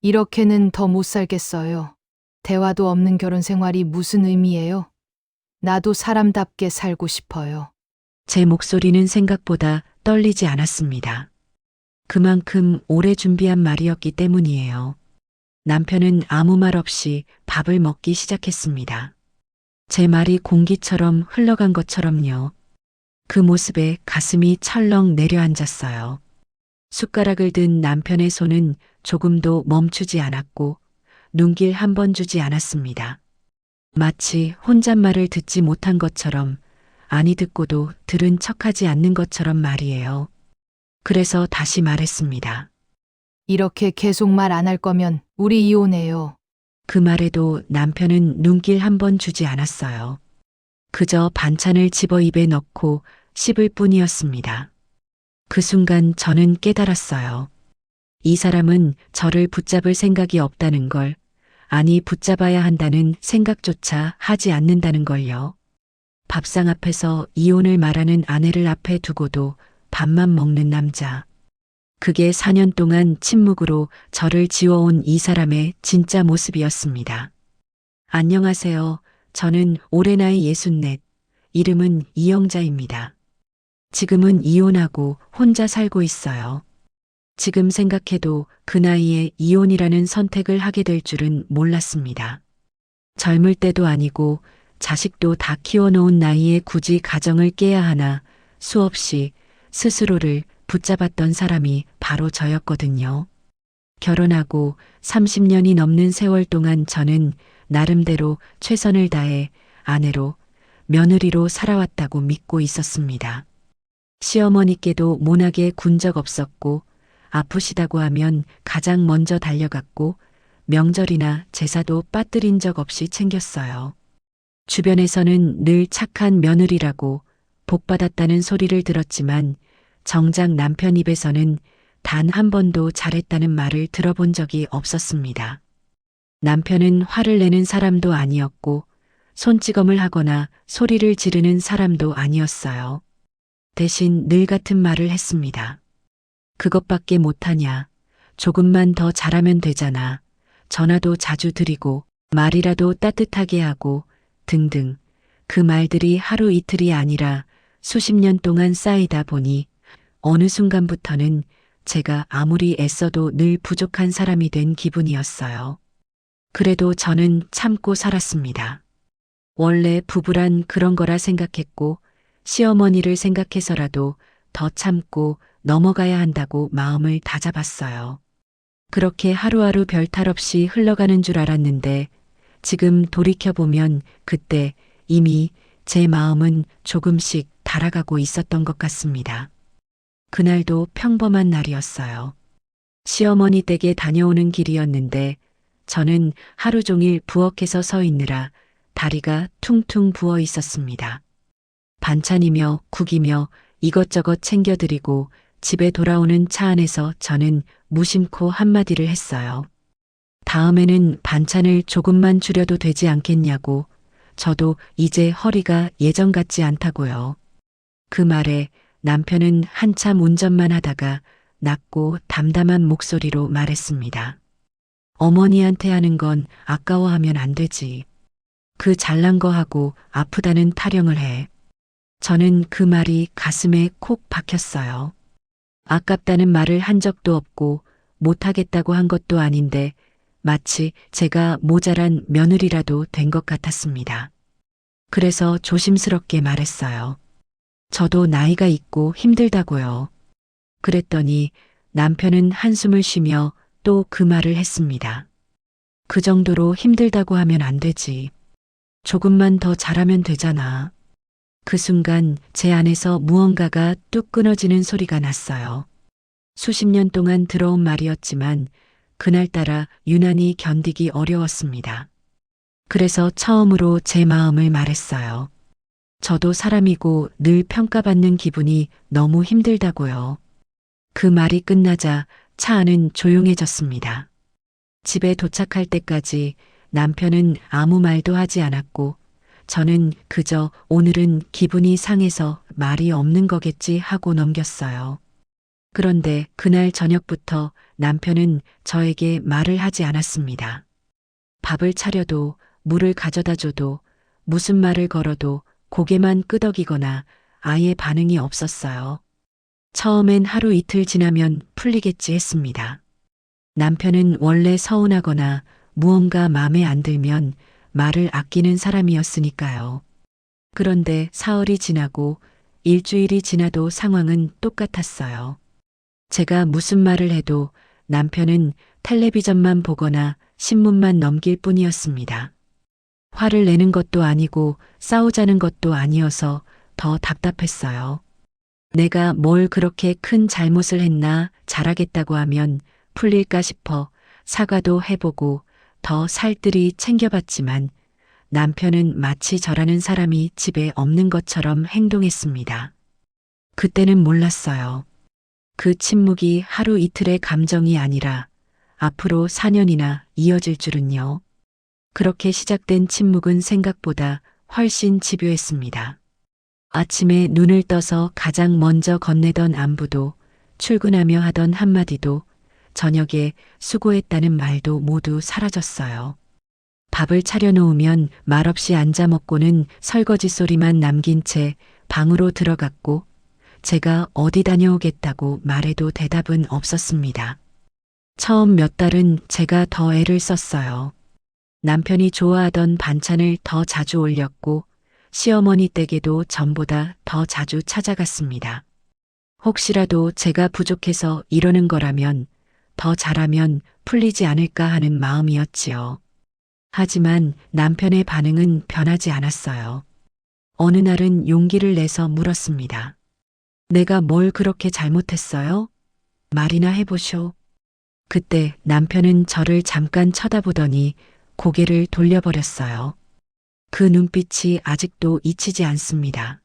이렇게는 더 못 살겠어요. 대화도 없는 결혼 생활이 무슨 의미예요? 나도 사람답게 살고 싶어요. 제 목소리는 생각보다 떨리지 않았습니다. 그만큼 오래 준비한 말이었기 때문이에요. 남편은 아무 말 없이 밥을 먹기 시작했습니다. 제 말이 공기처럼 흘러간 것처럼요. 그 모습에 가슴이 철렁 내려앉았어요. 숟가락을 든 남편의 손은 조금도 멈추지 않았고 눈길 한 번 주지 않았습니다. 마치 혼잣말을 듣지 못한 것처럼, 아니 듣고도 들은 척하지 않는 것처럼 말이에요. 그래서 다시 말했습니다. 이렇게 계속 말 안 할 거면 우리 이혼해요. 그 말에도 남편은 눈길 한 번 주지 않았어요. 그저 반찬을 집어 입에 넣고 씹을 뿐이었습니다. 그 순간 저는 깨달았어요. 이 사람은 저를 붙잡을 생각이 없다는 걸, 아니 붙잡아야 한다는 생각조차 하지 않는다는 걸요. 밥상 앞에서 이혼을 말하는 아내를 앞에 두고도 밥만 먹는 남자. 그게 4년 동안 침묵으로 저를 지워온 이 사람의 진짜 모습이었습니다. 안녕하세요. 저는 올해 나이 64, 이름은 이영자입니다. 지금은 이혼하고 혼자 살고 있어요. 지금 생각해도 그 나이에 이혼이라는 선택을 하게 될 줄은 몰랐습니다. 젊을 때도 아니고 자식도 다 키워놓은 나이에 굳이 가정을 깨야 하나 수없이 스스로를 붙잡았던 사람이 바로 저였거든요. 결혼하고 30년이 넘는 세월 동안 저는 나름대로 최선을 다해 아내로, 며느리로 살아왔다고 믿고 있었습니다. 시어머니께도 모나게 군 적 없었고, 아프시다고 하면 가장 먼저 달려갔고, 명절이나 제사도 빠뜨린 적 없이 챙겼어요. 주변에서는 늘 착한 며느리라고 복받았다는 소리를 들었지만 정작 남편 입에서는 단 한 번도 잘했다는 말을 들어본 적이 없었습니다. 남편은 화를 내는 사람도 아니었고 손찌검을 하거나 소리를 지르는 사람도 아니었어요. 대신 늘 같은 말을 했습니다. 그것밖에 못하냐. 조금만 더 잘하면 되잖아. 전화도 자주 드리고 말이라도 따뜻하게 하고 등등. 그 말들이 하루 이틀이 아니라 수십 년 동안 쌓이다 보니 어느 순간부터는 제가 아무리 애써도 늘 부족한 사람이 된 기분이었어요. 그래도 저는 참고 살았습니다. 원래 부부란 그런 거라 생각했고 시어머니를 생각해서라도 더 참고 넘어가야 한다고 마음을 다잡았어요. 그렇게 하루하루 별탈 없이 흘러가는 줄 알았는데 지금 돌이켜보면 그때 이미 제 마음은 조금씩 달아가고 있었던 것 같습니다. 그날도 평범한 날이었어요. 시어머니 댁에 다녀오는 길이었는데 저는 하루 종일 부엌에서 서 있느라 다리가 퉁퉁 부어 있었습니다. 반찬이며 국이며 이것저것 챙겨드리고 집에 돌아오는 차 안에서 저는 무심코 한마디를 했어요. 다음에는 반찬을 조금만 줄여도 되지 않겠냐고. 저도 이제 허리가 예전 같지 않다고요. 그 말에 남편은 한참 운전만 하다가 낮고 담담한 목소리로 말했습니다. 어머니한테 하는 건 아까워하면 안 되지. 그 잘난 거 하고 아프다는 타령을 해. 저는 그 말이 가슴에 콕 박혔어요. 아깝다는 말을 한 적도 없고 못하겠다고 한 것도 아닌데 마치 제가 모자란 며느리라도 된 것 같았습니다. 그래서 조심스럽게 말했어요. 저도 나이가 있고 힘들다고요. 그랬더니 남편은 한숨을 쉬며 또 그 말을 했습니다. 그 정도로 힘들다고 하면 안 되지. 조금만 더 잘하면 되잖아. 그 순간 제 안에서 무언가가 뚝 끊어지는 소리가 났어요. 수십 년 동안 들어온 말이었지만 그날따라 유난히 견디기 어려웠습니다. 그래서 처음으로 제 마음을 말했어요. 저도 사람이고 늘 평가받는 기분이 너무 힘들다고요. 그 말이 끝나자 차 안은 조용해졌습니다. 집에 도착할 때까지 남편은 아무 말도 하지 않았고 저는 그저 오늘은 기분이 상해서 말이 없는 거겠지 하고 넘겼어요. 그런데 그날 저녁부터 남편은 저에게 말을 하지 않았습니다. 밥을 차려도 물을 가져다 줘도 무슨 말을 걸어도 고개만 끄덕이거나 아예 반응이 없었어요. 처음엔 하루 이틀 지나면 풀리겠지 했습니다. 남편은 원래 서운하거나 무언가 마음에 안 들면 말을 아끼는 사람이었으니까요. 그런데 사흘이 지나고 일주일이 지나도 상황은 똑같았어요. 제가 무슨 말을 해도 남편은 텔레비전만 보거나 신문만 넘길 뿐이었습니다. 화를 내는 것도 아니고 싸우자는 것도 아니어서 더 답답했어요. 내가 뭘 그렇게 큰 잘못을 했나 잘하겠다고 하면 풀릴까 싶어 사과도 해보고 더 살뜰히 챙겨봤지만 남편은 마치 저라는 사람이 집에 없는 것처럼 행동했습니다. 그때는 몰랐어요. 그 침묵이 하루 이틀의 감정이 아니라 앞으로 4년이나 이어질 줄은요. 그렇게 시작된 침묵은 생각보다 훨씬 집요했습니다. 아침에 눈을 떠서 가장 먼저 건네던 안부도 출근하며 하던 한마디도 저녁에 수고했다는 말도 모두 사라졌어요. 밥을 차려놓으면 말없이 앉아 먹고는 설거지 소리만 남긴 채 방으로 들어갔고 제가 어디 다녀오겠다고 말해도 대답은 없었습니다. 처음 몇 달은 제가 더 애를 썼어요. 남편이 좋아하던 반찬을 더 자주 올렸고 시어머니 댁에도 전보다 더 자주 찾아갔습니다. 혹시라도 제가 부족해서 이러는 거라면 더 잘하면 풀리지 않을까 하는 마음이었지요. 하지만 남편의 반응은 변하지 않았어요. 어느 날은 용기를 내서 물었습니다. 내가 뭘 그렇게 잘못했어요? 말이나 해보쇼. 그때 남편은 저를 잠깐 쳐다보더니 고개를 돌려버렸어요. 그 눈빛이 아직도 잊히지 않습니다.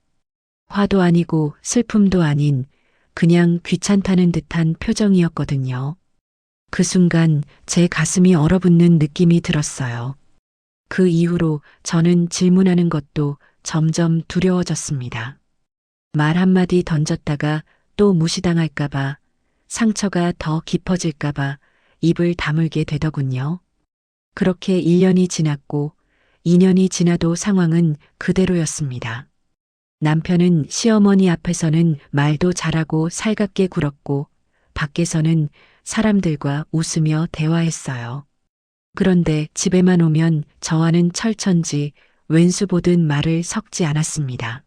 화도 아니고 슬픔도 아닌 그냥 귀찮다는 듯한 표정이었거든요. 그 순간 제 가슴이 얼어붙는 느낌이 들었어요. 그 이후로 저는 질문하는 것도 점점 두려워졌습니다. 말 한마디 던졌다가 또 무시당할까봐, 상처가 더 깊어질까봐 입을 다물게 되더군요. 그렇게 1년이 지났고 2년이 지나도 상황은 그대로였습니다. 남편은 시어머니 앞에서는 말도 잘하고 살갑게 굴었고 밖에서는 사람들과 웃으며 대화했어요. 그런데 집에만 오면 저와는 철천지 왼수 보듯 말을 섞지 않았습니다.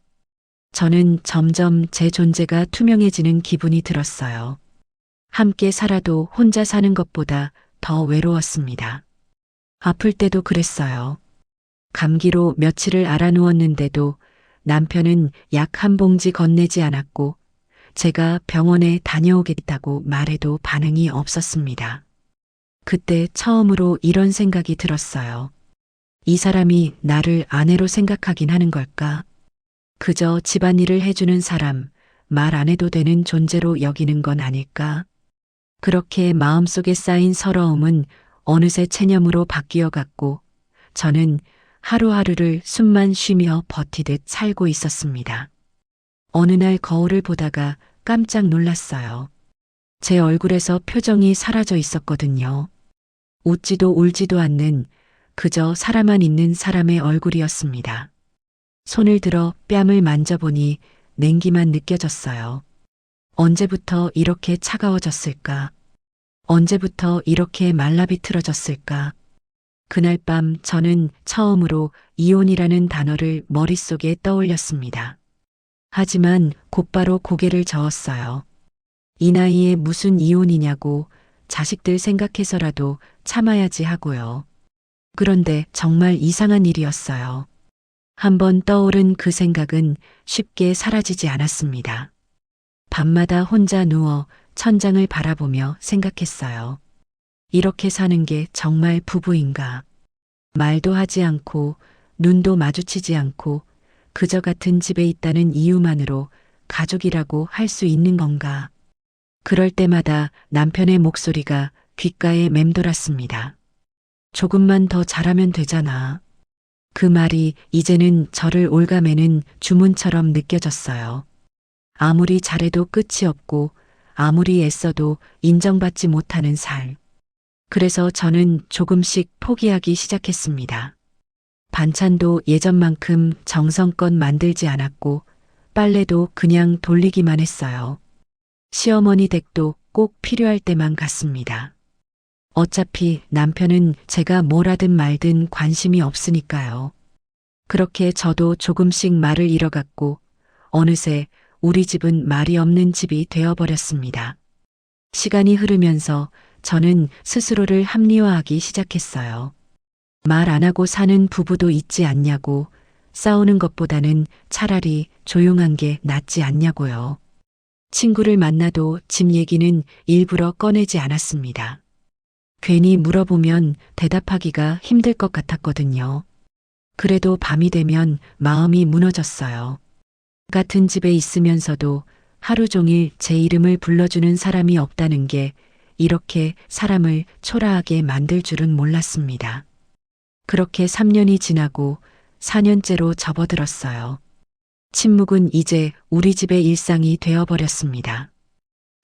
저는 점점 제 존재가 투명해지는 기분이 들었어요. 함께 살아도 혼자 사는 것보다 더 외로웠습니다. 아플 때도 그랬어요. 감기로 며칠을 앓아누웠는데도 남편은 약 한 봉지 건네지 않았고 제가 병원에 다녀오겠다고 말해도 반응이 없었습니다. 그때 처음으로 이런 생각이 들었어요. 이 사람이 나를 아내로 생각하긴 하는 걸까? 그저 집안일을 해주는 사람, 말 안 해도 되는 존재로 여기는 건 아닐까? 그렇게 마음속에 쌓인 서러움은 어느새 체념으로 바뀌어 갔고 저는 하루하루를 숨만 쉬며 버티듯 살고 있었습니다. 어느 날 거울을 보다가 깜짝 놀랐어요. 제 얼굴에서 표정이 사라져 있었거든요. 웃지도 울지도 않는 그저 살아만 있는 사람의 얼굴이었습니다. 손을 들어 뺨을 만져보니 냉기만 느껴졌어요. 언제부터 이렇게 차가워졌을까? 언제부터 이렇게 말라비틀어졌을까? 그날 밤 저는 처음으로 이혼이라는 단어를 머릿속에 떠올렸습니다. 하지만 곧바로 고개를 저었어요. 이 나이에 무슨 이혼이냐고 자식들 생각해서라도 참아야지 하고요. 그런데 정말 이상한 일이었어요. 한번 떠오른 그 생각은 쉽게 사라지지 않았습니다. 밤마다 혼자 누워 천장을 바라보며 생각했어요. 이렇게 사는 게 정말 부부인가? 말도 하지 않고 눈도 마주치지 않고 그저 같은 집에 있다는 이유만으로 가족이라고 할 수 있는 건가? 그럴 때마다 남편의 목소리가 귓가에 맴돌았습니다. 조금만 더 잘하면 되잖아. 그 말이 이제는 저를 올가매는 주문처럼 느껴졌어요. 아무리 잘해도 끝이 없고 아무리 애써도 인정받지 못하는 삶. 그래서 저는 조금씩 포기하기 시작했습니다. 반찬도 예전만큼 정성껏 만들지 않았고 빨래도 그냥 돌리기만 했어요. 시어머니 댁도 꼭 필요할 때만 갔습니다. 어차피 남편은 제가 뭘 하든 말든 관심이 없으니까요. 그렇게 저도 조금씩 말을 잃어갔고 어느새 우리 집은 말이 없는 집이 되어버렸습니다. 시간이 흐르면서 저는 스스로를 합리화하기 시작했어요. 말 안 하고 사는 부부도 있지 않냐고, 싸우는 것보다는 차라리 조용한 게 낫지 않냐고요. 친구를 만나도 집 얘기는 일부러 꺼내지 않았습니다. 괜히 물어보면 대답하기가 힘들 것 같았거든요. 그래도 밤이 되면 마음이 무너졌어요. 같은 집에 있으면서도 하루 종일 제 이름을 불러주는 사람이 없다는 게 이렇게 사람을 초라하게 만들 줄은 몰랐습니다. 그렇게 3년이 지나고 4년째로 접어들었어요. 침묵은 이제 우리 집의 일상이 되어버렸습니다.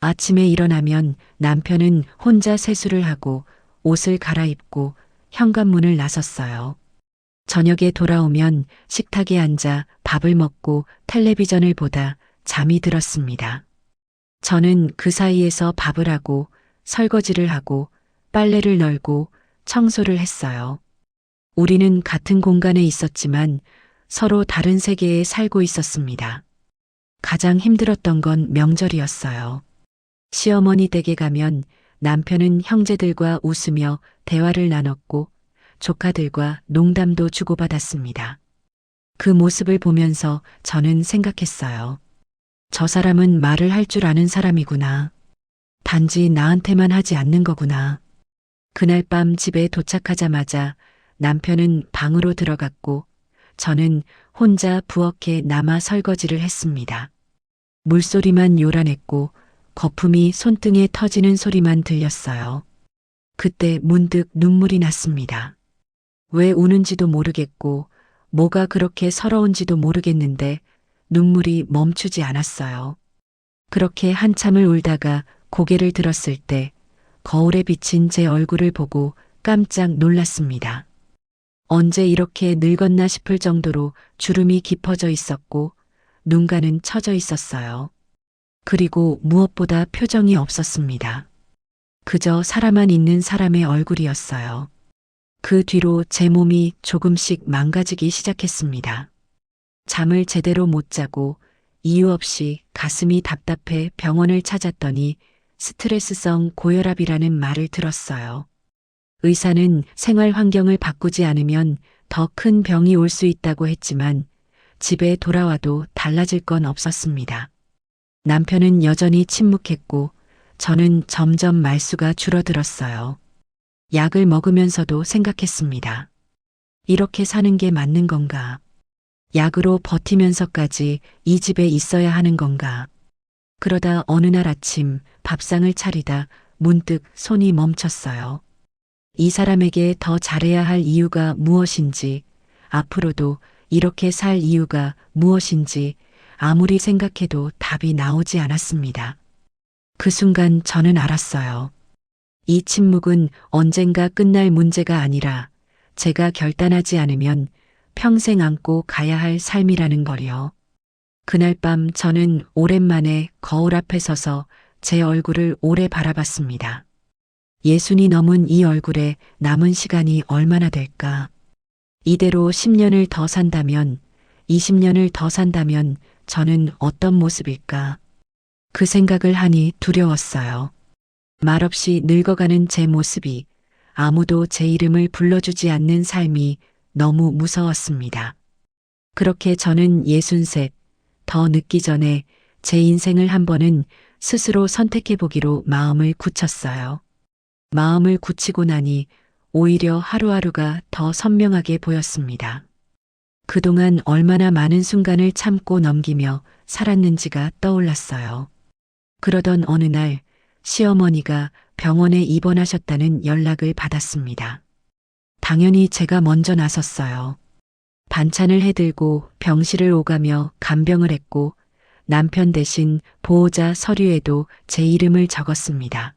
아침에 일어나면 남편은 혼자 세수를 하고 옷을 갈아입고 현관문을 나섰어요. 저녁에 돌아오면 식탁에 앉아 밥을 먹고 텔레비전을 보다 잠이 들었습니다. 저는 그 사이에서 밥을 하고 설거지를 하고 빨래를 널고 청소를 했어요. 우리는 같은 공간에 있었지만 서로 다른 세계에 살고 있었습니다. 가장 힘들었던 건 명절이었어요. 시어머니 댁에 가면 남편은 형제들과 웃으며 대화를 나눴고 조카들과 농담도 주고받았습니다. 그 모습을 보면서 저는 생각했어요. 저 사람은 말을 할 줄 아는 사람이구나. 단지 나한테만 하지 않는 거구나. 그날 밤 집에 도착하자마자 남편은 방으로 들어갔고 저는 혼자 부엌에 남아 설거지를 했습니다. 물소리만 요란했고 거품이 손등에 터지는 소리만 들렸어요. 그때 문득 눈물이 났습니다. 왜 우는지도 모르겠고 뭐가 그렇게 서러운지도 모르겠는데 눈물이 멈추지 않았어요. 그렇게 한참을 울다가 고개를 들었을 때 거울에 비친 제 얼굴을 보고 깜짝 놀랐습니다. 언제 이렇게 늙었나 싶을 정도로 주름이 깊어져 있었고 눈가는 처져 있었어요. 그리고 무엇보다 표정이 없었습니다. 그저 살아만 있는 사람의 얼굴이었어요. 그 뒤로 제 몸이 조금씩 망가지기 시작했습니다. 잠을 제대로 못 자고 이유 없이 가슴이 답답해 병원을 찾았더니 스트레스성 고혈압이라는 말을 들었어요. 의사는 생활 환경을 바꾸지 않으면 더 큰 병이 올 수 있다고 했지만 집에 돌아와도 달라질 건 없었습니다. 남편은 여전히 침묵했고 저는 점점 말수가 줄어들었어요. 약을 먹으면서도 생각했습니다. 이렇게 사는 게 맞는 건가? 약으로 버티면서까지 이 집에 있어야 하는 건가? 그러다 어느 날 아침 밥상을 차리다 문득 손이 멈췄어요. 이 사람에게 더 잘해야 할 이유가 무엇인지, 앞으로도 이렇게 살 이유가 무엇인지 아무리 생각해도 답이 나오지 않았습니다. 그 순간 저는 알았어요. 이 침묵은 언젠가 끝날 문제가 아니라 제가 결단하지 않으면 평생 안고 가야 할 삶이라는 거요. 그날 밤 저는 오랜만에 거울 앞에 서서 제 얼굴을 오래 바라봤습니다. 60이 넘은 이 얼굴에 남은 시간이 얼마나 될까? 이대로 10년을 더 산다면, 20년을 더 산다면 저는 어떤 모습일까? 그 생각을 하니 두려웠어요. 말없이 늙어가는 제 모습이, 아무도 제 이름을 불러주지 않는 삶이 너무 무서웠습니다. 그렇게 저는 63, 더 늦기 전에 제 인생을 한 번은 스스로 선택해보기로 마음을 굳혔어요. 마음을 굳히고 나니 오히려 하루하루가 더 선명하게 보였습니다. 그동안 얼마나 많은 순간을 참고 넘기며 살았는지가 떠올랐어요. 그러던 어느 날 시어머니가 병원에 입원하셨다는 연락을 받았습니다. 당연히 제가 먼저 나섰어요. 반찬을 해들고 병실을 오가며 간병을 했고 남편 대신 보호자 서류에도 제 이름을 적었습니다.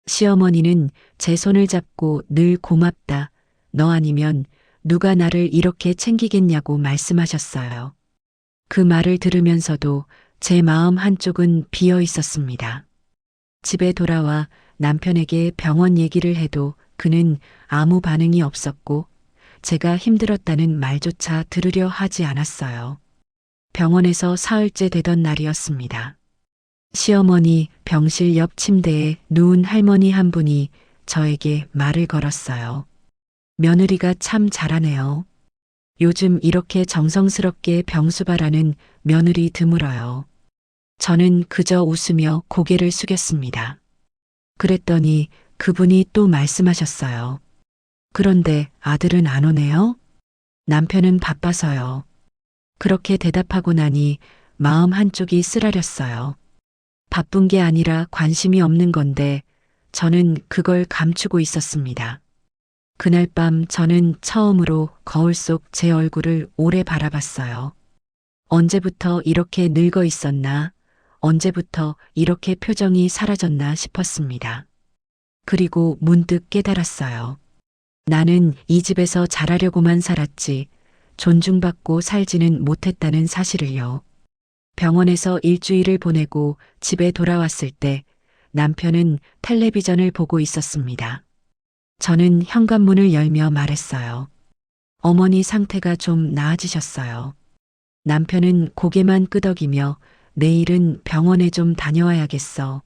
시어머니는 제 손을 잡고 늘 고맙다. 너 아니면 누가 나를 이렇게 챙기겠냐고 말씀하셨어요. 그 말을 들으면서도 제 마음 한쪽은 비어 있었습니다. 집에 돌아와 남편에게 병원 얘기를 해도 그는 아무 반응이 없었고 제가 힘들었다는 말조차 들으려 하지 않았어요. 병원에서 사흘째 되던 날이었습니다. 시어머니 병실 옆 침대에 누운 할머니 한 분이 저에게 말을 걸었어요. 며느리가 참 잘하네요. 요즘 이렇게 정성스럽게 병수발하는 며느리 드물어요. 저는 그저 웃으며 고개를 숙였습니다. 그랬더니 그분이 또 말씀하셨어요. 그런데 아들은 안 오네요? 남편은 바빠서요. 그렇게 대답하고 나니 마음 한쪽이 쓰라렸어요. 바쁜 게 아니라 관심이 없는 건데 저는 그걸 감추고 있었습니다. 그날 밤 저는 처음으로 거울 속 제 얼굴을 오래 바라봤어요. 언제부터 이렇게 늙어 있었나? 언제부터 이렇게 표정이 사라졌나 싶었습니다. 그리고 문득 깨달았어요. 나는 이 집에서 잘하려고만 살았지 존중받고 살지는 못했다는 사실을요. 병원에서 일주일을 보내고 집에 돌아왔을 때 남편은 텔레비전을 보고 있었습니다. 저는 현관문을 열며 말했어요. 어머니 상태가 좀 나아지셨어요. 남편은 고개만 끄덕이며 내일은 병원에 좀 다녀와야겠어.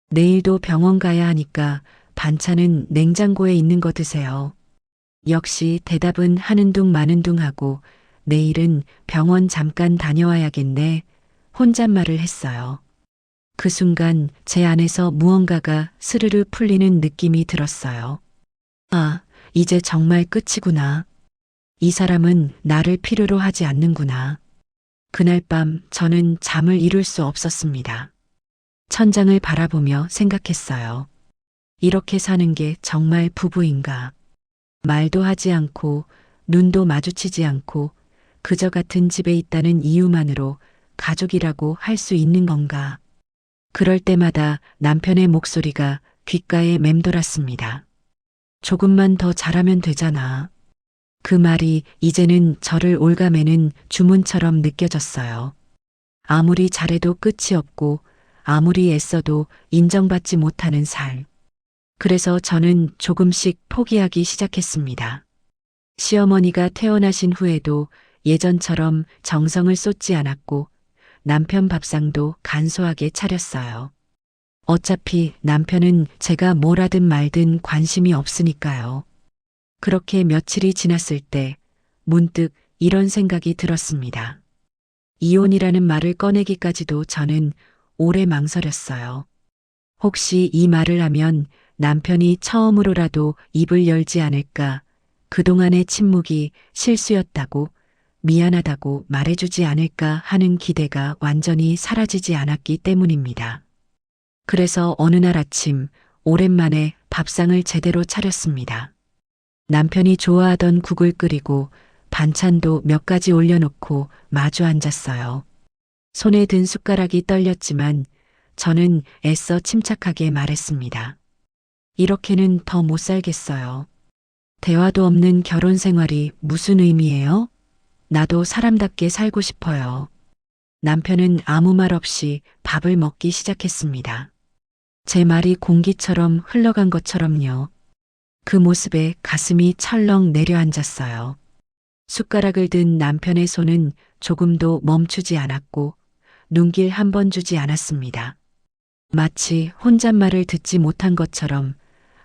내일도 병원 가야 하니까 반찬은 냉장고에 있는 거 드세요. 역시 대답은 하는 둥 마는 둥 하고 내일은 병원 잠깐 다녀와야겠네. 혼잣말을 했어요. 그 순간 제 안에서 무언가가 스르르 풀리는 느낌이 들었어요. 아, 이제 정말 끝이구나. 이 사람은 나를 필요로 하지 않는구나. 그날 밤 저는 잠을 이룰 수 없었습니다. 천장을 바라보며 생각했어요. 이렇게 사는 게 정말 부부인가? 말도 하지 않고 눈도 마주치지 않고 그저 같은 집에 있다는 이유만으로 가족이라고 할 수 있는 건가? 그럴 때마다 남편의 목소리가 귓가에 맴돌았습니다. 조금만 더 잘하면 되잖아. 그 말이 이제는 저를 올가매는 주문처럼 느껴졌어요. 아무리 잘해도 끝이 없고 아무리 애써도 인정받지 못하는 살. 그래서 저는 조금씩 포기하기 시작했습니다. 시어머니가 퇴원하신 후에도 예전처럼 정성을 쏟지 않았고 남편 밥상도 간소하게 차렸어요. 어차피 남편은 제가 뭘 하든 말든 관심이 없으니까요. 그렇게 며칠이 지났을 때 문득 이런 생각이 들었습니다. 이혼이라는 말을 꺼내기까지도 저는 오래 망설였어요. 혹시 이 말을 하면 남편이 처음으로라도 입을 열지 않을까, 그동안의 침묵이 실수였다고, 미안하다고 말해주지 않을까 하는 기대가 완전히 사라지지 않았기 때문입니다. 그래서 어느 날 아침 오랜만에 밥상을 제대로 차렸습니다. 남편이 좋아하던 국을 끓이고 반찬도 몇 가지 올려놓고 마주 앉았어요. 손에 든 숟가락이 떨렸지만 저는 애써 침착하게 말했습니다. 이렇게는 더 못 살겠어요. 대화도 없는 결혼 생활이 무슨 의미예요? 나도 사람답게 살고 싶어요. 남편은 아무 말 없이 밥을 먹기 시작했습니다. 제 말이 공기처럼 흘러간 것처럼요. 그 모습에 가슴이 철렁 내려앉았어요. 숟가락을 든 남편의 손은 조금도 멈추지 않았고 눈길 한 번 주지 않았습니다. 마치 혼잣말을 듣지 못한 것처럼,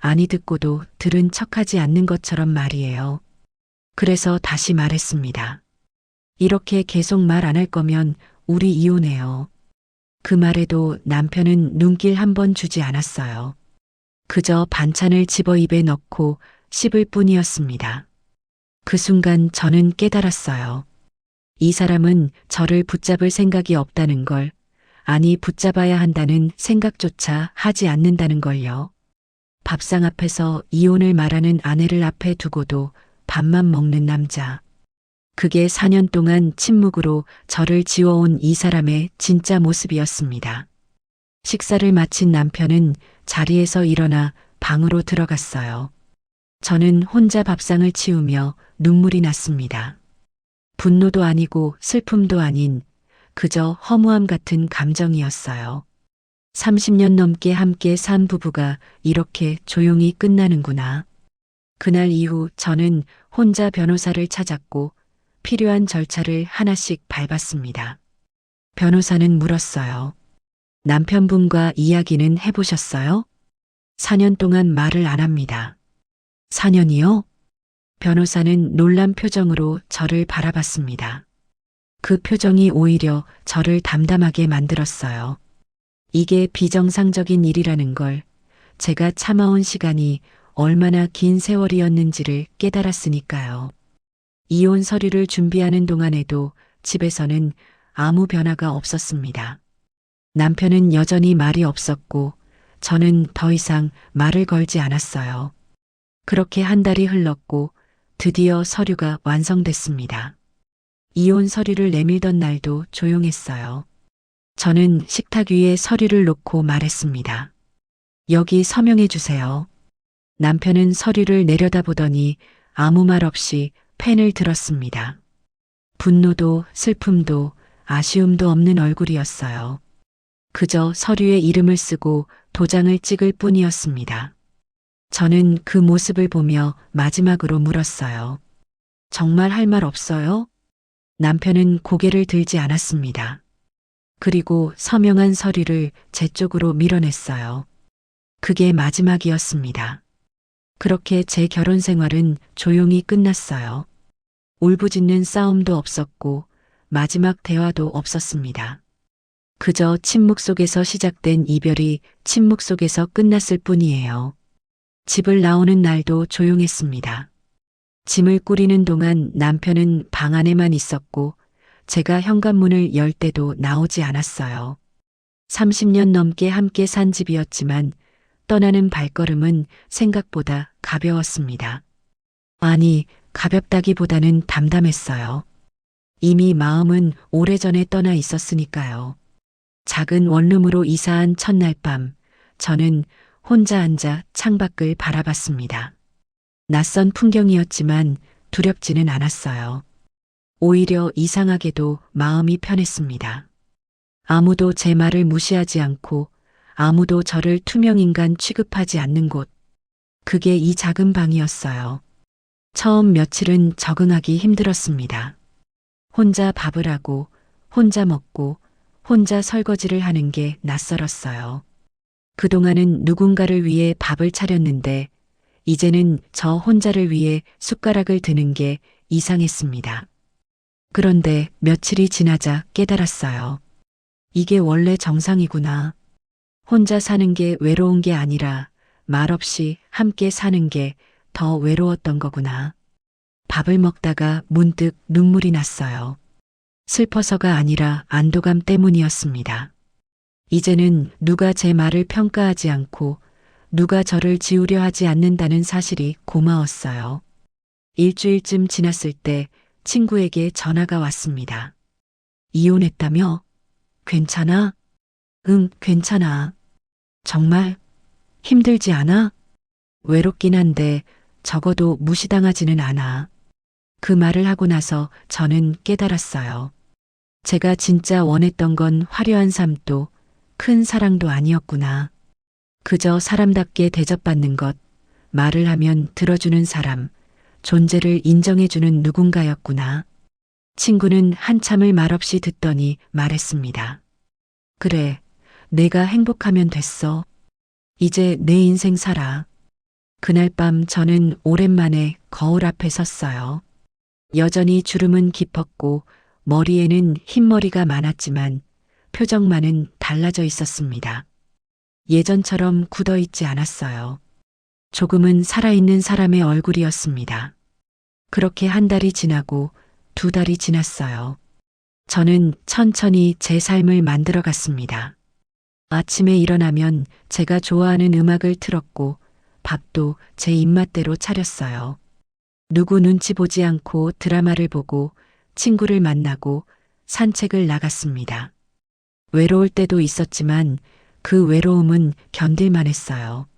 아니 듣고도 들은 척하지 않는 것처럼 말이에요. 그래서 다시 말했습니다. 이렇게 계속 말 안 할 거면 우리 이혼해요. 그 말에도 남편은 눈길 한 번 주지 않았어요. 그저 반찬을 집어 입에 넣고 씹을 뿐이었습니다. 그 순간 저는 깨달았어요. 이 사람은 저를 붙잡을 생각이 없다는 걸, 아니 붙잡아야 한다는 생각조차 하지 않는다는 걸요. 밥상 앞에서 이혼을 말하는 아내를 앞에 두고도 밥만 먹는 남자. 그게 4년 동안 침묵으로 저를 지워온 이 사람의 진짜 모습이었습니다. 식사를 마친 남편은 자리에서 일어나 방으로 들어갔어요. 저는 혼자 밥상을 치우며 눈물이 났습니다. 분노도 아니고 슬픔도 아닌 그저 허무함 같은 감정이었어요. 30년 넘게 함께 산 부부가 이렇게 조용히 끝나는구나. 그날 이후 저는 혼자 변호사를 찾았고 필요한 절차를 하나씩 밟았습니다. 변호사는 물었어요. 남편분과 이야기는 해보셨어요? 4년 동안 말을 안 합니다. 4년이요? 변호사는 놀란 표정으로 저를 바라봤습니다. 그 표정이 오히려 저를 담담하게 만들었어요. 이게 비정상적인 일이라는 걸 제가 참아온 시간이 얼마나 긴 세월이었는지를 깨달았으니까요. 이혼 서류를 준비하는 동안에도 집에서는 아무 변화가 없었습니다. 남편은 여전히 말이 없었고 저는 더 이상 말을 걸지 않았어요. 그렇게 한 달이 흘렀고 드디어 서류가 완성됐습니다. 이혼 서류를 내밀던 날도 조용했어요. 저는 식탁 위에 서류를 놓고 말했습니다. 여기 서명해 주세요. 남편은 서류를 내려다보더니 아무 말 없이 펜을 들었습니다. 분노도 슬픔도 아쉬움도 없는 얼굴이었어요. 그저 서류에 이름을 쓰고 도장을 찍을 뿐이었습니다. 저는 그 모습을 보며 마지막으로 물었어요. 정말 할 말 없어요? 남편은 고개를 들지 않았습니다. 그리고 서명한 서류를 제 쪽으로 밀어냈어요. 그게 마지막이었습니다. 그렇게 제 결혼 생활은 조용히 끝났어요. 울부짖는 싸움도 없었고 마지막 대화도 없었습니다. 그저 침묵 속에서 시작된 이별이 침묵 속에서 끝났을 뿐이에요. 집을 나오는 날도 조용했습니다. 짐을 꾸리는 동안 남편은 방 안에만 있었고 제가 현관문을 열 때도 나오지 않았어요. 30년 넘게 함께 산 집이었지만 떠나는 발걸음은 생각보다 가벼웠습니다. 아니, 가볍다기보다는 담담했어요. 이미 마음은 오래전에 떠나 있었으니까요. 작은 원룸으로 이사한 첫날 밤, 저는 혼자 앉아 창밖을 바라봤습니다. 낯선 풍경이었지만 두렵지는 않았어요. 오히려 이상하게도 마음이 편했습니다. 아무도 제 말을 무시하지 않고 아무도 저를 투명인간 취급하지 않는 곳. 그게 이 작은 방이었어요. 처음 며칠은 적응하기 힘들었습니다. 혼자 밥을 하고, 혼자 먹고, 혼자 설거지를 하는 게 낯설었어요. 그동안은 누군가를 위해 밥을 차렸는데, 이제는 저 혼자를 위해 숟가락을 드는 게 이상했습니다. 그런데 며칠이 지나자 깨달았어요. 이게 원래 정상이구나. 혼자 사는 게 외로운 게 아니라 말없이 함께 사는 게 더 외로웠던 거구나. 밥을 먹다가 문득 눈물이 났어요. 슬퍼서가 아니라 안도감 때문이었습니다. 이제는 누가 제 말을 평가하지 않고 누가 저를 지우려 하지 않는다는 사실이 고마웠어요. 일주일쯤 지났을 때 친구에게 전화가 왔습니다. 이혼했다며? 괜찮아? 응, 괜찮아. 정말? 힘들지 않아? 외롭긴 한데 적어도 무시당하지는 않아. 그 말을 하고 나서 저는 깨달았어요. 제가 진짜 원했던 건 화려한 삶도 큰 사랑도 아니었구나. 그저 사람답게 대접받는 것, 말을 하면 들어주는 사람, 존재를 인정해주는 누군가였구나. 친구는 한참을 말없이 듣더니 말했습니다. 그래, 내가 행복하면 됐어. 이제 내 인생 살아. 그날 밤 저는 오랜만에 거울 앞에 섰어요. 여전히 주름은 깊었고 머리에는 흰머리가 많았지만 표정만은 달라져 있었습니다. 예전처럼 굳어있지 않았어요. 조금은 살아있는 사람의 얼굴이었습니다. 그렇게 한 달이 지나고 2달이 지났어요. 저는 천천히 제 삶을 만들어갔습니다. 아침에 일어나면 제가 좋아하는 음악을 틀었고 밥도 제 입맛대로 차렸어요. 누구 눈치 보지 않고 드라마를 보고 친구를 만나고 산책을 나갔습니다. 외로울 때도 있었지만 그 외로움은 견딜만 했어요.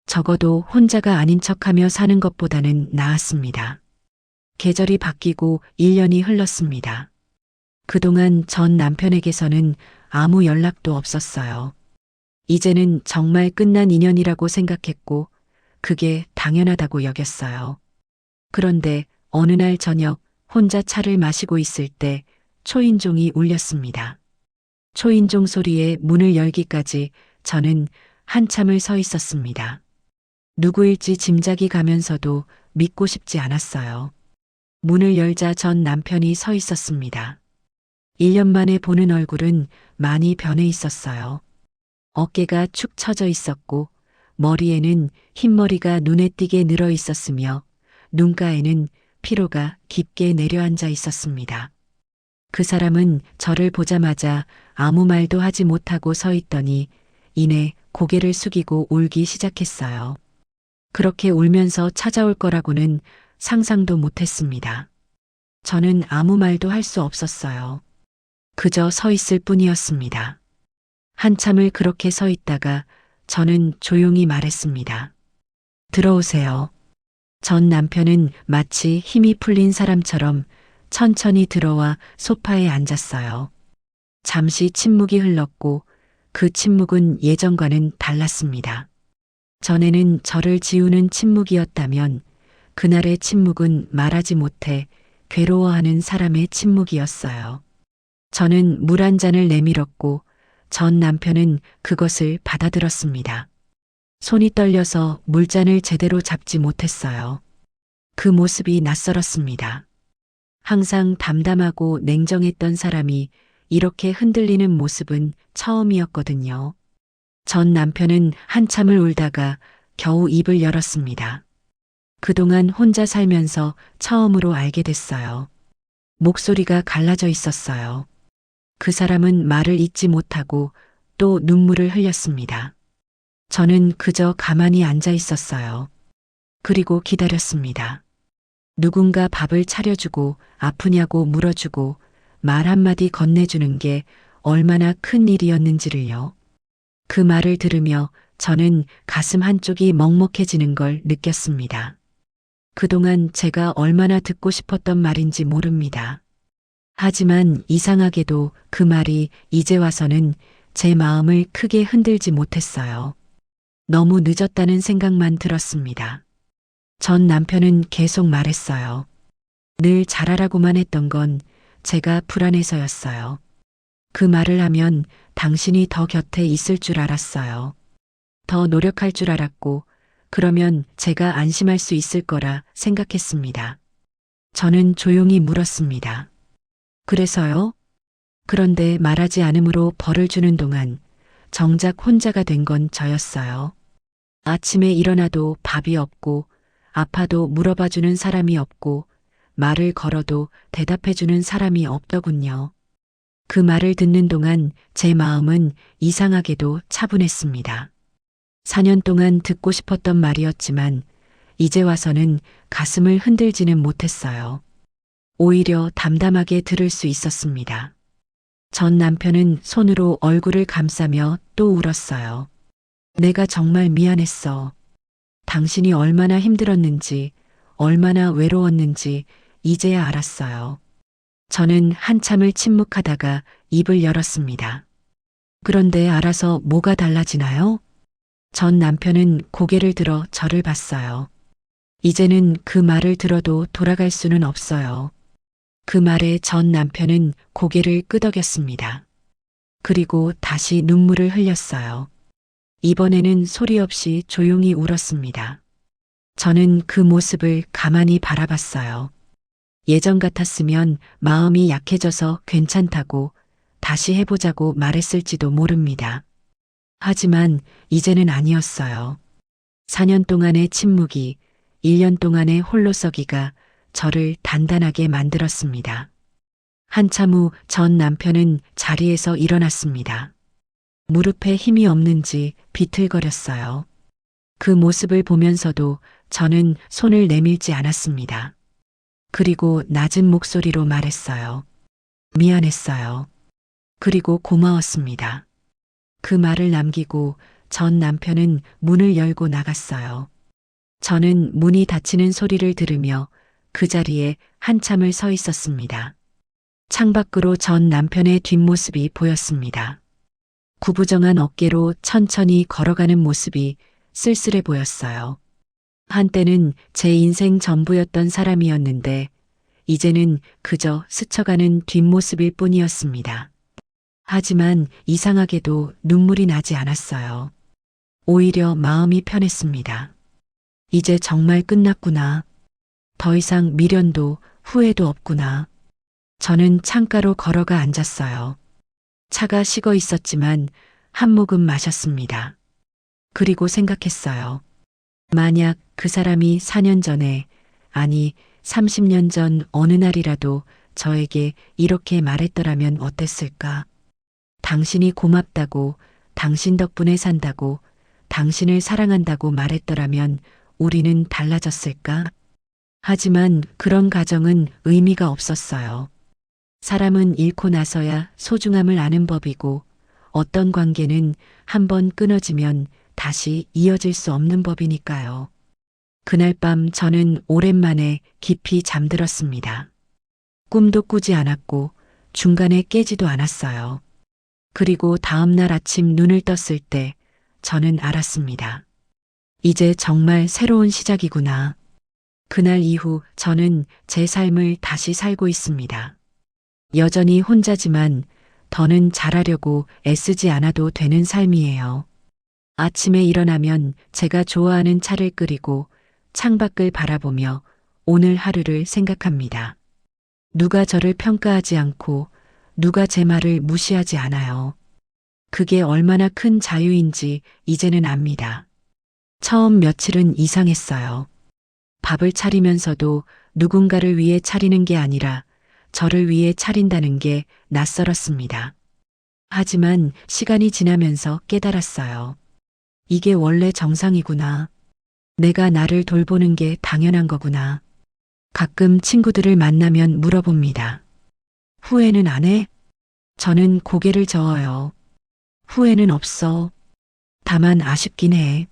적어도 혼자가 아닌 척하며 사는 것보다는 나았습니다. 계절이 바뀌고 1년이 흘렀습니다. 그동안 전 남편에게서는 아무 연락도 없었어요. 이제는 정말 끝난 인연이라고 생각했고 그게 당연하다고 여겼어요. 그런데 어느 날 저녁 혼자 차를 마시고 있을 때 초인종이 울렸습니다. 초인종 소리에 문을 열기까지 저는 한참을 서 있었습니다. 누구일지 짐작이 가면서도 믿고 싶지 않았어요. 문을 열자 전 남편이 서 있었습니다. 1년 만에 보는 얼굴은 많이 변해 있었어요. 어깨가 축 처져 있었고 머리에는 흰머리가 눈에 띄게 늘어 있었으며 눈가에는 피로가 깊게 내려앉아 있었습니다. 그 사람은 저를 보자마자 아무 말도 하지 못하고 서 있더니 이내 고개를 숙이고 울기 시작했어요. 그렇게 울면서 찾아올 거라고는 상상도 못했습니다. 저는 아무 말도 할 수 없었어요. 그저 서 있을 뿐이었습니다. 한참을 그렇게 서 있다가 저는 조용히 말했습니다. 들어오세요. 전 남편은 마치 힘이 풀린 사람처럼 천천히 들어와 소파에 앉았어요. 잠시 침묵이 흘렀고 그 침묵은 예전과는 달랐습니다. 전에는 저를 지우는 침묵이었다면 그날의 침묵은 말하지 못해 괴로워하는 사람의 침묵이었어요. 저는 물 한 잔을 내밀었고 전 남편은 그것을 받아들었습니다. 손이 떨려서 물잔을 제대로 잡지 못했어요. 그 모습이 낯설었습니다. 항상 담담하고 냉정했던 사람이 이렇게 흔들리는 모습은 처음이었거든요. 전 남편은 한참을 울다가 겨우 입을 열었습니다. 그동안 혼자 살면서 처음으로 알게 됐어요. 목소리가 갈라져 있었어요. 그 사람은 말을 잇지 못하고 또 눈물을 흘렸습니다. 저는 그저 가만히 앉아 있었어요. 그리고 기다렸습니다. 누군가 밥을 차려주고 아프냐고 물어주고 말 한마디 건네주는 게 얼마나 큰 일이었는지를요. 그 말을 들으며 저는 가슴 한쪽이 먹먹해지는 걸 느꼈습니다. 그동안 제가 얼마나 듣고 싶었던 말인지 모릅니다. 하지만 이상하게도 그 말이 이제 와서는 제 마음을 크게 흔들지 못했어요. 너무 늦었다는 생각만 들었습니다. 전 남편은 계속 말했어요. 늘 잘하라고만 했던 건 제가 불안해서였어요. 그 말을 하면 당신이 더 곁에 있을 줄 알았어요. 더 노력할 줄 알았고 그러면 제가 안심할 수 있을 거라 생각했습니다. 저는 조용히 물었습니다. 그래서요? 그런데 말하지 않음으로 벌을 주는 동안 정작 혼자가 된 건 저였어요. 아침에 일어나도 밥이 없고 아파도 물어봐주는 사람이 없고 말을 걸어도 대답해주는 사람이 없더군요. 그 말을 듣는 동안 제 마음은 이상하게도 차분했습니다. 4년 동안 듣고 싶었던 말이었지만 이제 와서는 가슴을 흔들지는 못했어요. 오히려 담담하게 들을 수 있었습니다. 전 남편은 손으로 얼굴을 감싸며 또 울었어요. 내가 정말 미안했어. 당신이 얼마나 힘들었는지, 얼마나 외로웠는지 이제야 알았어요. 저는 한참을 침묵하다가 입을 열었습니다. 그런데 알아서 뭐가 달라지나요? 전 남편은 고개를 들어 저를 봤어요. 이제는 그 말을 들어도 돌아갈 수는 없어요. 그 말에 전 남편은 고개를 끄덕였습니다. 그리고 다시 눈물을 흘렸어요. 이번에는 소리 없이 조용히 울었습니다. 저는 그 모습을 가만히 바라봤어요. 예전 같았으면 마음이 약해져서 괜찮다고 다시 해보자고 말했을지도 모릅니다. 하지만 이제는 아니었어요. 4년 동안의 침묵이 1년 동안의 홀로서기가 저를 단단하게 만들었습니다. 한참 후 전 남편은 자리에서 일어났습니다. 무릎에 힘이 없는지 비틀거렸어요. 그 모습을 보면서도 저는 손을 내밀지 않았습니다. 그리고 낮은 목소리로 말했어요. 미안했어요. 그리고 고마웠습니다. 그 말을 남기고 전 남편은 문을 열고 나갔어요. 저는 문이 닫히는 소리를 들으며 그 자리에 한참을 서 있었습니다. 창밖으로 전 남편의 뒷모습이 보였습니다. 구부정한 어깨로 천천히 걸어가는 모습이 쓸쓸해 보였어요. 한때는 제 인생 전부였던 사람이었는데 이제는 그저 스쳐가는 뒷모습일 뿐이었습니다. 하지만 이상하게도 눈물이 나지 않았어요. 오히려 마음이 편했습니다. 이제 정말 끝났구나. 더 이상 미련도 후회도 없구나. 저는 창가로 걸어가 앉았어요. 차가 식어 있었지만 한 모금 마셨습니다. 그리고 생각했어요. 만약 그 사람이 4년 전에, 아니 30년 전 어느 날이라도 저에게 이렇게 말했더라면 어땠을까? 당신이 고맙다고, 당신 덕분에 산다고, 당신을 사랑한다고 말했더라면 우리는 달라졌을까? 하지만 그런 가정은 의미가 없었어요. 사람은 잃고 나서야 소중함을 아는 법이고 어떤 관계는 한번 끊어지면 다시 이어질 수 없는 법이니까요. 그날 밤 저는 오랜만에 깊이 잠들었습니다. 꿈도 꾸지 않았고 중간에 깨지도 않았어요. 그리고 다음 날 아침 눈을 떴을 때 저는 알았습니다. 이제 정말 새로운 시작이구나. 그날 이후 저는 제 삶을 다시 살고 있습니다. 여전히 혼자지만 더는 잘하려고 애쓰지 않아도 되는 삶이에요. 아침에 일어나면 제가 좋아하는 차를 끓이고 창밖을 바라보며 오늘 하루를 생각합니다. 누가 저를 평가하지 않고 누가 제 말을 무시하지 않아요. 그게 얼마나 큰 자유인지 이제는 압니다. 처음 며칠은 이상했어요. 밥을 차리면서도 누군가를 위해 차리는 게 아니라 저를 위해 차린다는 게 낯설었습니다. 하지만 시간이 지나면서 깨달았어요. 이게 원래 정상이구나. 내가 나를 돌보는 게 당연한 거구나. 가끔 친구들을 만나면 물어봅니다. 후회는 안 해? 저는 고개를 저어요. 후회는 없어. 다만 아쉽긴 해.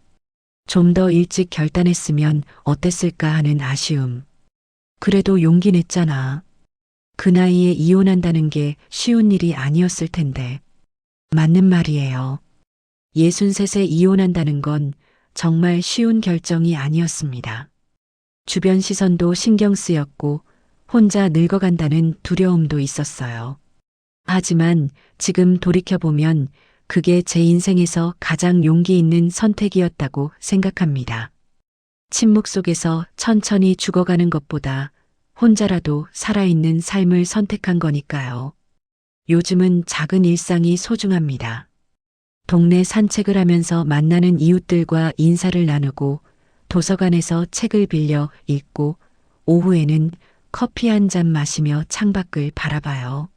좀 더 일찍 결단했으면 어땠을까 하는 아쉬움. 그래도 용기 냈잖아. 그 나이에 이혼한다는 게 쉬운 일이 아니었을 텐데. 맞는 말이에요. 63세 이혼한다는 건 정말 쉬운 결정이 아니었습니다. 주변 시선도 신경 쓰였고 혼자 늙어간다는 두려움도 있었어요. 하지만 지금 돌이켜보면 그게 제 인생에서 가장 용기 있는 선택이었다고 생각합니다. 침묵 속에서 천천히 죽어가는 것보다 혼자라도 살아있는 삶을 선택한 거니까요. 요즘은 작은 일상이 소중합니다. 동네 산책을 하면서 만나는 이웃들과 인사를 나누고 도서관에서 책을 빌려 읽고 오후에는 커피 한 잔 마시며 창밖을 바라봐요.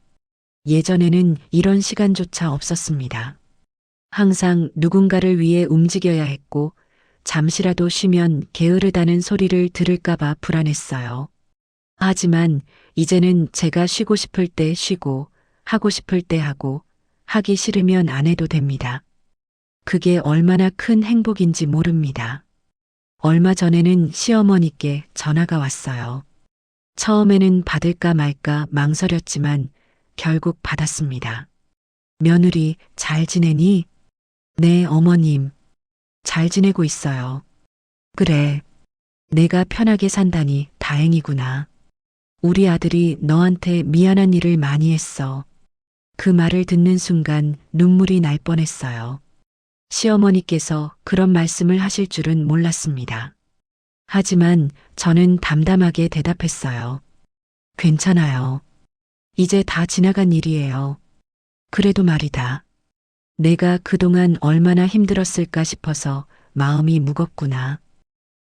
예전에는 이런 시간조차 없었습니다. 항상 누군가를 위해 움직여야 했고 잠시라도 쉬면 게으르다는 소리를 들을까봐 불안했어요. 하지만 이제는 제가 쉬고 싶을 때 쉬고 하고 싶을 때 하고 하기 싫으면 안 해도 됩니다. 그게 얼마나 큰 행복인지 모릅니다. 얼마 전에는 시어머니께 전화가 왔어요. 처음에는 받을까 말까 망설였지만 결국 받았습니다. 며느리 잘 지내니? 네, 어머님. 잘 지내고 있어요. 그래. 내가 편하게 산다니 다행이구나. 우리 아들이 너한테 미안한 일을 많이 했어. 그 말을 듣는 순간 눈물이 날 뻔했어요. 시어머니께서 그런 말씀을 하실 줄은 몰랐습니다. 하지만 저는 담담하게 대답했어요. 괜찮아요. 이제 다 지나간 일이에요. 그래도 말이다. 내가 그동안 얼마나 힘들었을까 싶어서 마음이 무겁구나.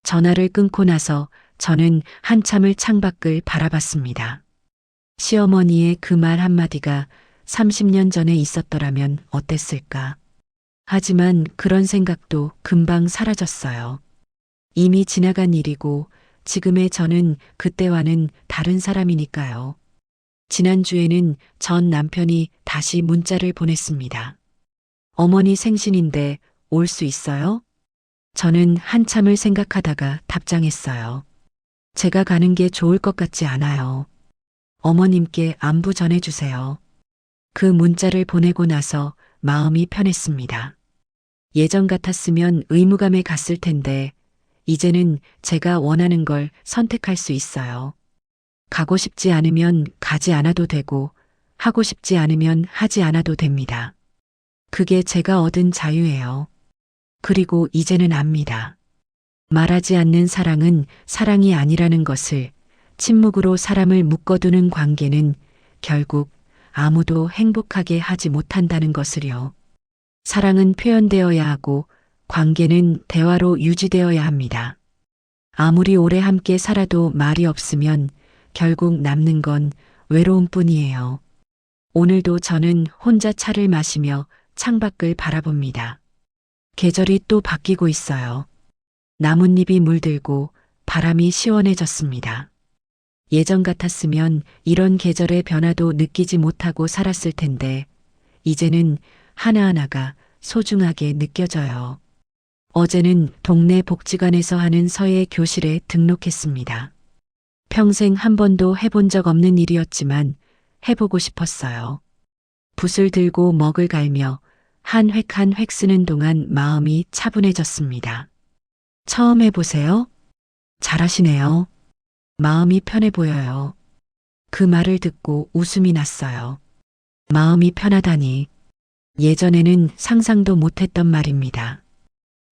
전화를 끊고 나서 저는 한참을 창밖을 바라봤습니다. 시어머니의 그 말 한마디가 30년 전에 있었더라면 어땠을까. 하지만 그런 생각도 금방 사라졌어요. 이미 지나간 일이고 지금의 저는 그때와는 다른 사람이니까요. 지난주에는 전 남편이 다시 문자를 보냈습니다. 어머니 생신인데 올 수 있어요? 저는 한참을 생각하다가 답장했어요. 제가 가는 게 좋을 것 같지 않아요. 어머님께 안부 전해주세요. 그 문자를 보내고 나서 마음이 편했습니다. 예전 같았으면 의무감에 갔을 텐데, 이제는 제가 원하는 걸 선택할 수 있어요. 가고 싶지 않으면 가지 않아도 되고, 하고 싶지 않으면 하지 않아도 됩니다. 그게 제가 얻은 자유예요. 그리고 이제는 압니다. 말하지 않는 사랑은 사랑이 아니라는 것을, 침묵으로 사람을 묶어두는 관계는 결국 아무도 행복하게 하지 못한다는 것을요. 사랑은 표현되어야 하고 관계는 대화로 유지되어야 합니다. 아무리 오래 함께 살아도 말이 없으면 결국 남는 건 외로움뿐이에요. 오늘도 저는 혼자 차를 마시며 창밖을 바라봅니다. 계절이 또 바뀌고 있어요. 나뭇잎이 물들고 바람이 시원해졌습니다. 예전 같았으면 이런 계절의 변화도 느끼지 못하고 살았을 텐데, 이제는 하나하나가 소중하게 느껴져요. 어제는 동네 복지관에서 하는 서예 교실에 등록했습니다. 평생 한 번도 해본 적 없는 일이었지만 해보고 싶었어요. 붓을 들고 먹을 갈며 한 획 한 획 쓰는 동안 마음이 차분해졌습니다. 처음 해보세요? 잘하시네요. 마음이 편해 보여요. 그 말을 듣고 웃음이 났어요. 마음이 편하다니. 예전에는 상상도 못했던 말입니다.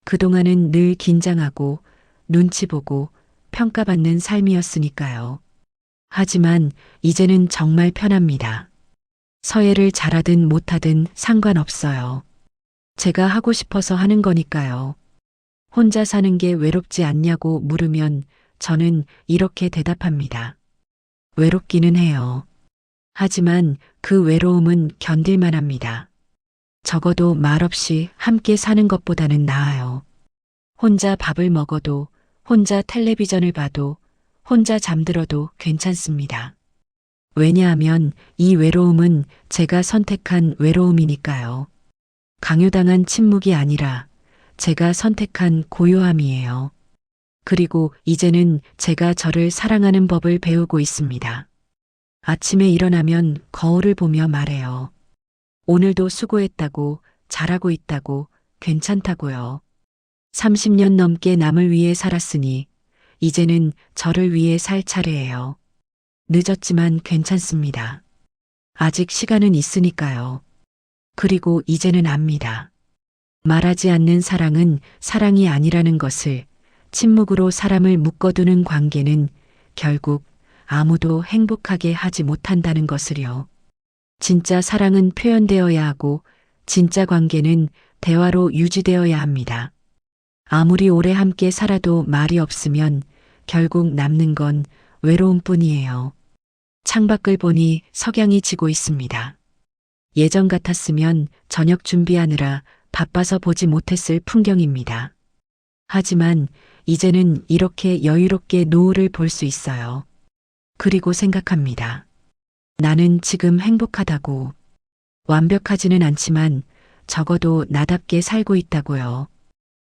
그동안은 늘 긴장하고 눈치 보고 평가받는 삶이었으니까요. 하지만 이제는 정말 편합니다. 서예를 잘하든 못하든 상관없어요. 제가 하고 싶어서 하는 거니까요. 혼자 사는 게 외롭지 않냐고 물으면 저는 이렇게 대답합니다. 외롭기는 해요. 하지만 그 외로움은 견딜만 합니다. 적어도 말없이 함께 사는 것보다는 나아요. 혼자 밥을 먹어도, 혼자 텔레비전을 봐도, 혼자 잠들어도 괜찮습니다. 왜냐하면 이 외로움은 제가 선택한 외로움이니까요. 강요당한 침묵이 아니라 제가 선택한 고요함이에요. 그리고 이제는 제가 저를 사랑하는 법을 배우고 있습니다. 아침에 일어나면 거울을 보며 말해요. 오늘도 수고했다고, 잘하고 있다고, 괜찮다고요. 30년 넘게 남을 위해 살았으니 이제는 저를 위해 살 차례예요. 늦었지만 괜찮습니다. 아직 시간은 있으니까요. 그리고 이제는 압니다. 말하지 않는 사랑은 사랑이 아니라는 것을, 침묵으로 사람을 묶어두는 관계는 결국 아무도 행복하게 하지 못한다는 것을요. 진짜 사랑은 표현되어야 하고 진짜 관계는 대화로 유지되어야 합니다. 아무리 오래 함께 살아도 말이 없으면 결국 남는 건 외로움뿐이에요. 창밖을 보니 석양이 지고 있습니다. 예전 같았으면 저녁 준비하느라 바빠서 보지 못했을 풍경입니다. 하지만 이제는 이렇게 여유롭게 노을을 볼 수 있어요. 그리고 생각합니다. 나는 지금 행복하다고. 완벽하지는 않지만 적어도 나답게 살고 있다고요.